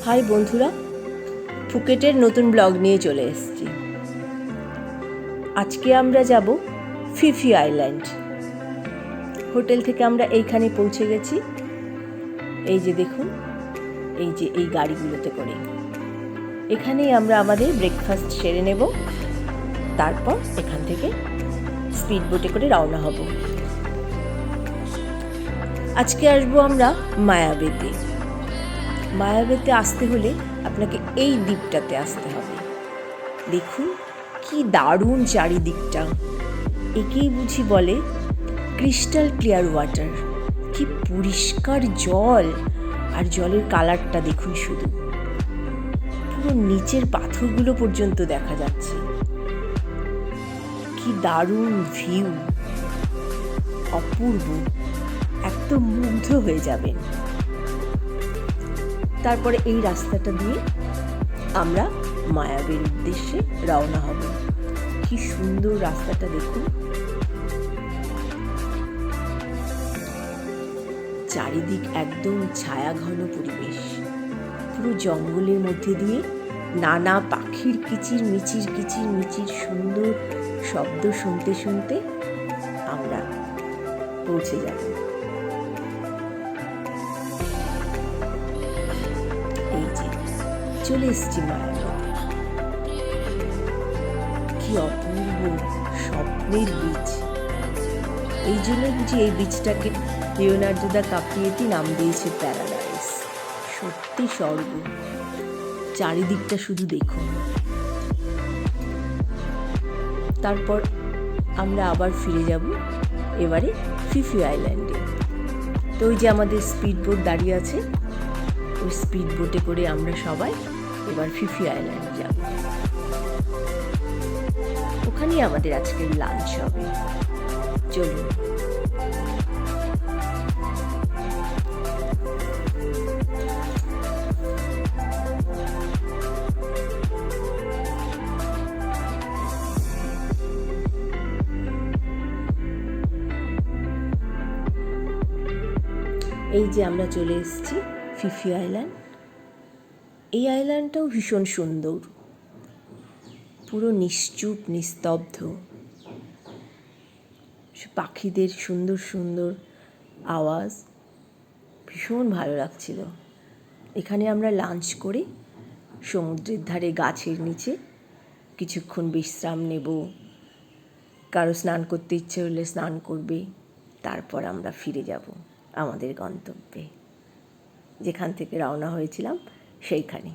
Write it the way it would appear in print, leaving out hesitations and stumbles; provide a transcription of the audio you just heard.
High বন্ধুরা, ফুকেটের নতুন blog নিয়ে চলে এসেছি। আজকে আমরা যাব ফি ফি আইল্যান্ড। হোটেল থেকে আমরা এইখানে পৌঁছে গেছি। এই যে দেখুন, এই যে এই গাড়িগুলোতে করে এখানেই আমরা আমাদের ব্রেকফাস্ট সেরে নেব। তারপর এখান থেকে স্পিড বোটে করে রওনা হব। আজকে আসবো আমরা মায়াবেতে। মায়াবেতে আসতে হলে আপনাকে এই দ্বীপটাতে আসতে হবে। দেখুন কি দারুণ চারিদিকটা। একেই বুঝি বলে ক্রিস্টাল ক্লিয়ার ওয়াটার। কি পরিষ্কার জল, আর জলের কালারটা দেখুন, শুধু পুরো নিচের পাথরগুলো পর্যন্ত দেখা যাচ্ছে। কি দারুণ ভিউ, অপূর্ব, একদম মুগ্ধ হয়ে যাবেন। তারপরে এই রাস্তাটা দিয়ে আমরা মায়াবের উদ্দেশ্যে রওনা হব। কি সুন্দর রাস্তাটা দেখুন, চারিদিক একদম ছায়া ঘন পরিবেশ। পুরো জঙ্গলের মধ্যে দিয়ে নানা পাখির কিচির মিচির সুন্দর শব্দ শুনতে শুনতে আমরা পৌঁছে যাব। এই যে চলে এসেছি মায়াবেতে। কি অপূর্ব স্বপ্নের বীজ। এই জন্য বুঝি এই বীজটাকে লিওনার্দো দা কাপ্রিয়েতি নাম দিয়েছে প্যারাডাইস। সত্যি স্বর্গ। চারিদিকটা শুধু দেখুন। তারপর আমরা আবার ফিরে যাব এবারে ফি ফি আইল্যান্ডে। তো ওই যে আমাদের স্পিড বোট দাঁড়িয়ে আছে, ওই স্পিড বোটে করে আমরা সবাই এবার ফি ফি আইল্যান্ড যাব। ওখানেই আমাদের আজকের লাঞ্চ হবে। চলুন। এই যে আমরা চলে এসেছি ফি ফি আইল্যান্ড। এই আইল্যান্ডটাও ভীষণ সুন্দর, পুরো নিশ্চুপ নিস্তব্ধ। পাখিদের সুন্দর সুন্দর আওয়াজ ভীষণ ভালো লাগছিল। এখানে আমরা লাঞ্চ করে সমুদ্রের ধারে গাছের নিচে কিছুক্ষণ বিশ্রাম নেব। কারো স্নান করতে ইচ্ছে হলে স্নান করবে। তারপর আমরা ফিরে যাব আমাদের গন্তব্যে, যেখান থেকে রওনা হয়েছিলাম সেইখানে।